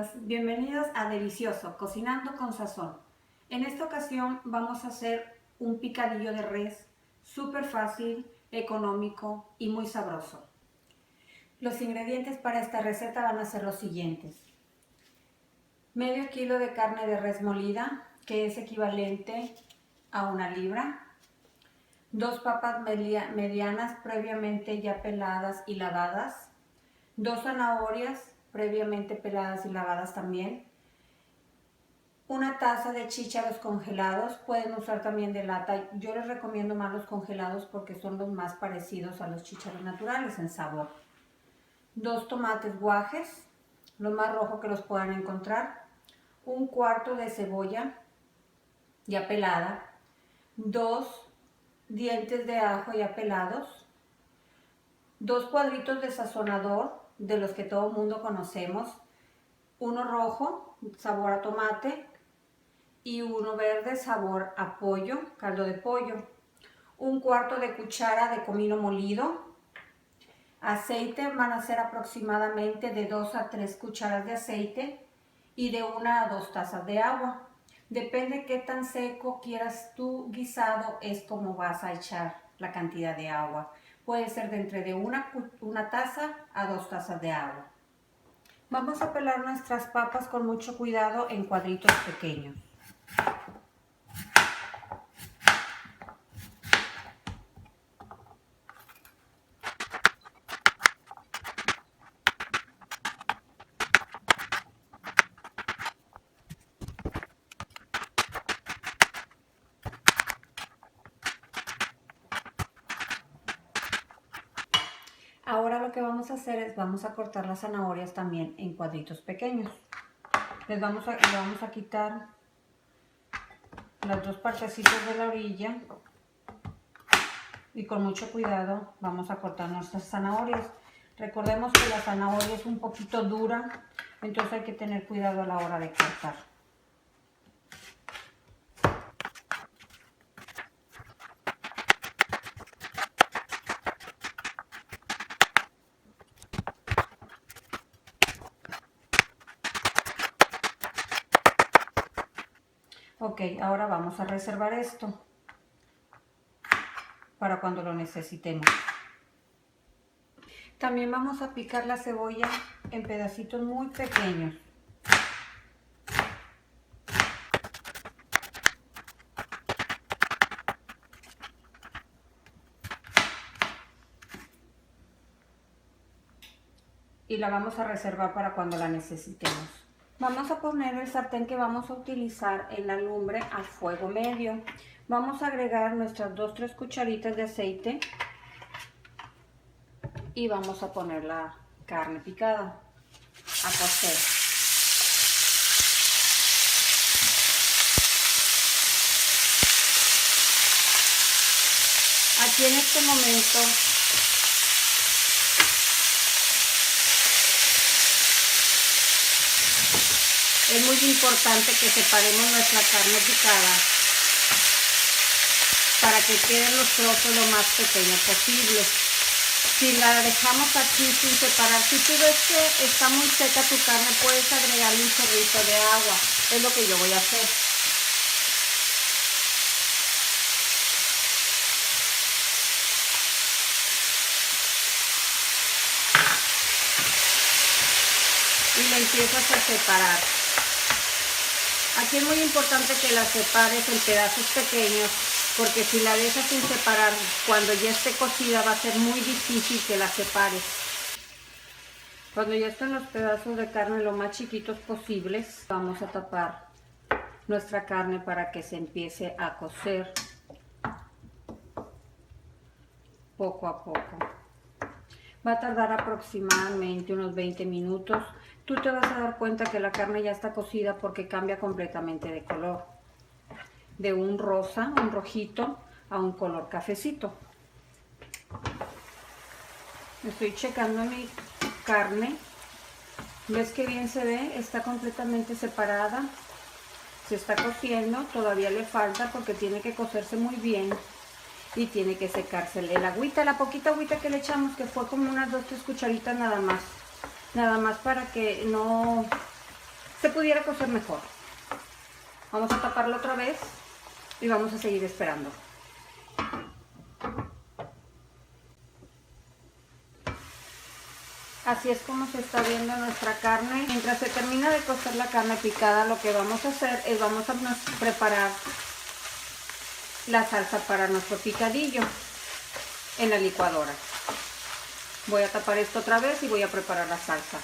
amigos, bienvenidos a Delicioso, Cocinando con Sazón. En esta ocasión vamos a hacer un picadillo de res súper fácil, económico y muy sabroso. Los ingredientes para esta receta van a ser los siguientes. Medio kilo de carne de res molida, que es equivalente a 1 libra. 2 papas medianas previamente ya peladas y lavadas. 2 zanahorias previamente peladas y lavadas también. 1 taza de chícharos congelados, pueden usar también de lata. Yo les recomiendo más los congelados porque son los más parecidos a los chícharos naturales en sabor. 2 tomates guajes, lo más rojo que los puedan encontrar. 1/4 de cebolla ya pelada. 2 dientes de ajo ya pelados. 2 cuadritos de sazonador, de los que todo el mundo conocemos, 1 rojo, sabor a tomate, y 1 verde, sabor a pollo, caldo de pollo, 1/4 de cuchara de comino molido, aceite, van a ser aproximadamente de 2 a 3 cucharas de aceite y de 1 a 2 tazas de agua. Depende qué tan seco quieras tu guisado, es como vas a echar la cantidad de agua. Puede ser de entre de una taza a 2 tazas de agua. Vamos a pelar nuestras papas con mucho cuidado en cuadritos pequeños. Ahora lo que vamos a hacer es vamos a cortar las zanahorias también en cuadritos pequeños. Le vamos a quitar las 2 partecitas de la orilla y con mucho cuidado vamos a cortar nuestras zanahorias. Recordemos que la zanahoria es un poquito dura, entonces hay que tener cuidado a la hora de cortar. Ok, ahora vamos a reservar esto para cuando lo necesitemos. También vamos a picar la cebolla en pedacitos muy pequeños. Y la vamos a reservar para cuando la necesitemos. Vamos a poner el sartén que vamos a utilizar en la lumbre a fuego medio. Vamos a agregar nuestras 2-3 cucharitas de aceite y vamos a poner la carne picada a cocer. Aquí en este momento es muy importante que separemos nuestra carne picada para que queden los trozos lo más pequeños posible. Si la dejamos aquí sin separar, si tú ves que está muy seca tu carne, puedes agregarle un chorrito de agua. Es lo que yo voy a hacer. Y la empiezas a separar. Aquí es muy importante que la separes en pedazos pequeños, porque si la dejas sin separar, cuando ya esté cocida va a ser muy difícil que la separes. Cuando ya estén los pedazos de carne lo más chiquitos posibles, vamos a tapar nuestra carne para que se empiece a cocer poco a poco. Va a tardar aproximadamente unos 20 minutos. Tú te vas a dar cuenta que la carne ya está cocida porque cambia completamente de color. De un rosa, un rojito, a un color cafecito. Estoy checando mi carne. ¿Ves qué bien se ve? Está completamente separada. Se está cociendo. Todavía le falta porque tiene que cocerse muy bien. Y tiene que secársele el agüita, la poquita agüita que le echamos, que fue como unas 2-3 cucharitas nada más. Nada más para que no se pudiera cocer mejor. Vamos a taparlo otra vez y vamos a seguir esperando. Así es como se está viendo nuestra carne. Mientras se termina de cocer la carne picada, lo que vamos a hacer es vamos a preparar la salsa para nuestro picadillo en la licuadora. Voy a tapar esto otra vez y voy a preparar la salsa.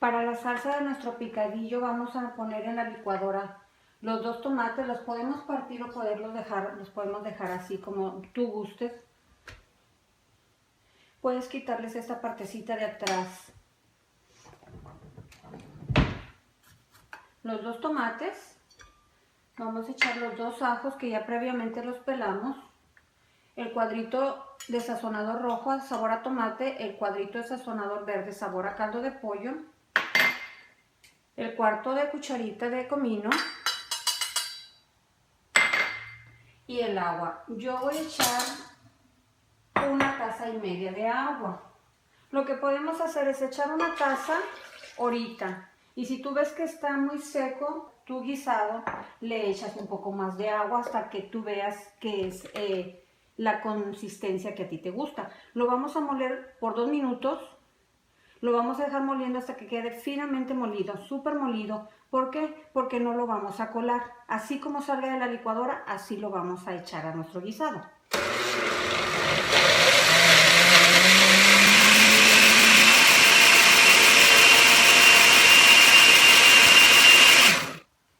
Para la salsa de nuestro picadillo vamos a poner en la licuadora los 2 tomates. Los podemos partir o los podemos dejar así como tú gustes. Puedes quitarles esta partecita de atrás. Los 2 tomates. Vamos a echar los 2 ajos que ya previamente los pelamos. El cuadrito de sazonador rojo sabor a tomate. El cuadrito de sazonador verde sabor a caldo de pollo. El cuarto de cucharita de comino. Y el agua. Yo voy a echar 1,5 tazas de agua. Lo que podemos hacer es echar 1 taza ahorita. Y si tú ves que está muy seco tu guisado, le echas un poco más de agua hasta que tú veas que es la consistencia que a ti te gusta. Lo vamos a moler por 2 minutos. Lo vamos a dejar moliendo hasta que quede finamente molido, súper molido. ¿Por qué? Porque no lo vamos a colar. Así como salga de la licuadora, así lo vamos a echar a nuestro guisado.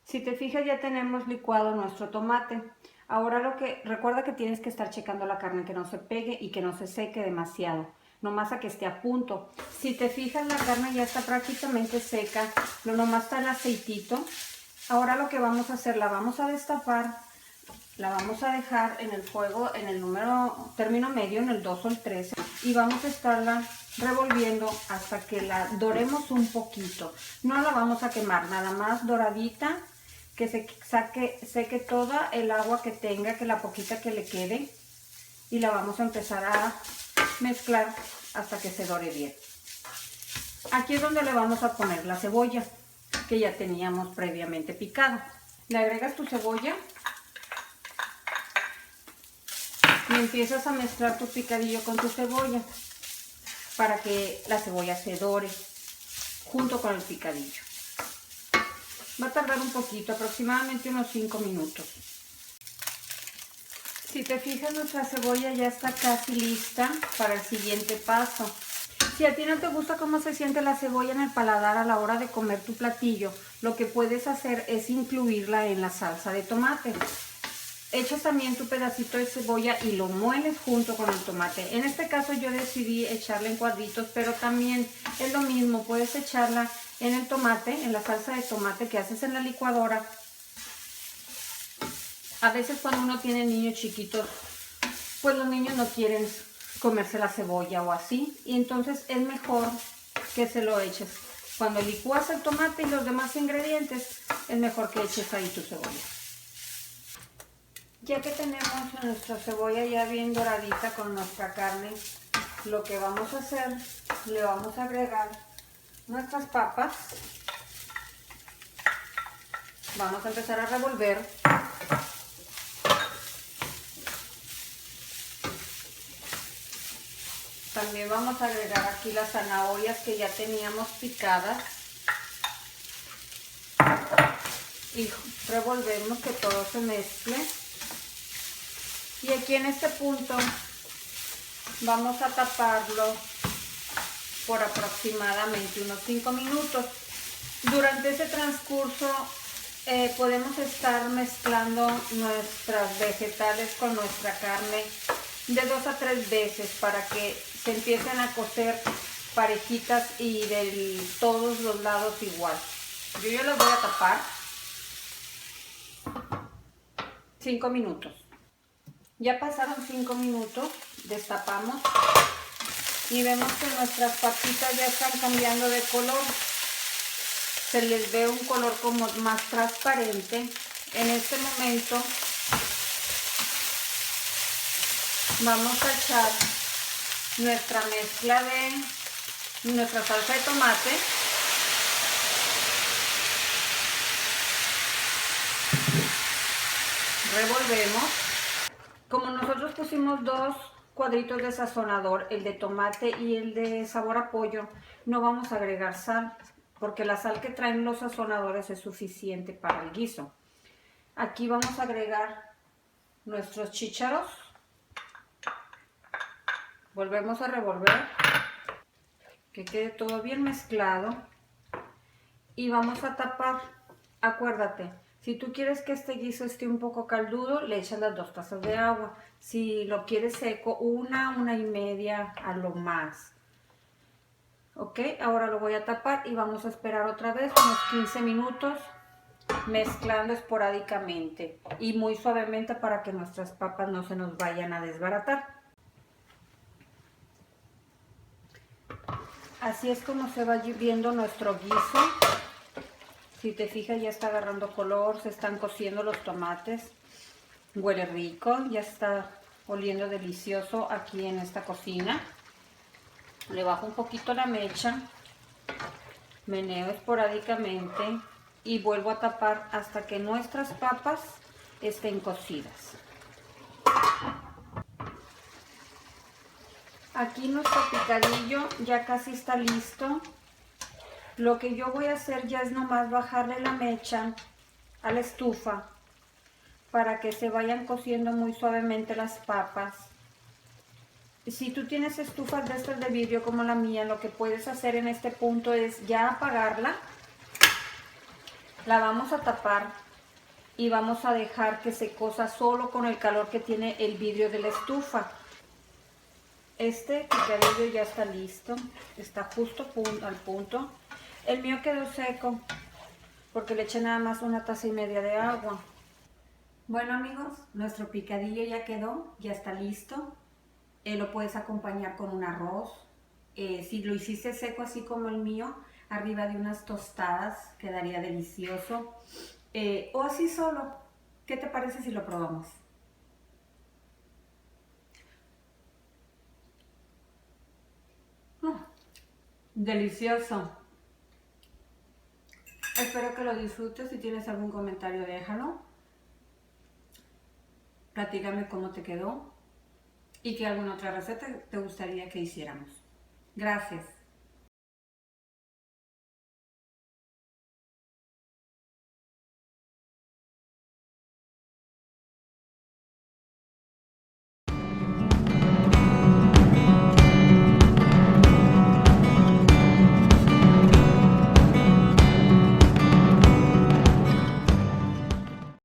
Si te fijas, ya tenemos licuado nuestro tomate. Ahora recuerda que tienes que estar checando la carne que no se pegue y que no se seque demasiado, nomás a que esté a punto. Si te fijas, la carne ya está prácticamente seca, nomás está el aceitito. Ahora lo que vamos a hacer, la vamos a destapar, la vamos a dejar en el fuego en el término medio, en el 2 o el 3, y vamos a estarla revolviendo hasta que la doremos un poquito. No la vamos a quemar, nada más doradita, que se seque toda el agua que tenga, que la poquita que le quede, y la vamos a empezar a mezclar hasta que se dore bien. Aquí es donde le vamos a poner la cebolla que ya teníamos previamente picado. Le agregas tu cebolla y empiezas a mezclar tu picadillo con tu cebolla para que la cebolla se dore junto con el picadillo. Va a tardar un poquito, aproximadamente unos 5 minutos. Si te fijas, nuestra cebolla ya está casi lista para el siguiente paso. Si a ti no te gusta cómo se siente la cebolla en el paladar a la hora de comer tu platillo, lo que puedes hacer es incluirla en la salsa de tomate. Echas también tu pedacito de cebolla y lo mueles junto con el tomate. En este caso yo decidí echarla en cuadritos, pero también es lo mismo. Puedes echarla en el tomate, en la salsa de tomate que haces en la licuadora. A veces cuando uno tiene niños chiquitos, pues los niños no quieren comerse la cebolla o así, y entonces es mejor que se lo eches. Cuando licúas el tomate y los demás ingredientes, es mejor que eches ahí tu cebolla. Ya que tenemos nuestra cebolla ya bien doradita con nuestra carne, lo que vamos a hacer, le vamos a agregar nuestras papas. Vamos a empezar a revolver. También vamos a agregar aquí las zanahorias que ya teníamos picadas. Y revolvemos que todo se mezcle. Y aquí en este punto vamos a taparlo por aproximadamente unos 5 minutos. Durante ese transcurso podemos estar mezclando nuestras vegetales con nuestra carne de 2 a 3 veces para que se empiecen a cocer parejitas y de todos los lados igual. Yo ya las voy a tapar 5 minutos. Ya pasaron 5 minutos, destapamos y vemos que nuestras papitas ya están cambiando de color. Se les ve un color como más transparente. En este momento vamos a echar nuestra mezcla de nuestra salsa de tomate. Revolvemos. Como nosotros pusimos dos cuadritos de sazonador, el de tomate y el de sabor a pollo, no vamos a agregar sal, porque la sal que traen los sazonadores es suficiente para el guiso. Aquí vamos a agregar nuestros chícharos. Volvemos a revolver, que quede todo bien mezclado. Y vamos a tapar. Acuérdate, si tú quieres que este guiso esté un poco caldudo, le echas las 2 tazas de agua. Si lo quieres seco, una y media a lo más. Ok, ahora lo voy a tapar y vamos a esperar otra vez unos 15 minutos mezclando esporádicamente y muy suavemente para que nuestras papas no se nos vayan a desbaratar. Así es como se va viendo nuestro guiso. Si te fijas, ya está agarrando color, se están cociendo los tomates. Huele rico, ya está oliendo delicioso aquí en esta cocina. Le bajo un poquito la mecha, meneo esporádicamente y vuelvo a tapar hasta que nuestras papas estén cocidas. Aquí nuestro picadillo ya casi está listo. Lo que yo voy a hacer ya es nomás bajarle la mecha a la estufa para que se vayan cociendo muy suavemente las papas. Si tú tienes estufas de estas de vidrio como la mía, lo que puedes hacer en este punto es ya apagarla. La vamos a tapar y vamos a dejar que se cosa solo con el calor que tiene el vidrio de la estufa. Este picadillo ya está listo, está justo al punto. El mío quedó seco porque le eché nada más 1,5 tazas de agua. Bueno amigos, nuestro picadillo ya quedó, ya está listo. Lo puedes acompañar con un arroz. Si lo hiciste seco así como el mío, arriba de unas tostadas, quedaría delicioso. O así solo. ¿Qué te parece si lo probamos? Delicioso. Espero que lo disfrutes. Si tienes algún comentario, déjalo. Platícame cómo te quedó y qué alguna otra receta te gustaría que hiciéramos. Gracias.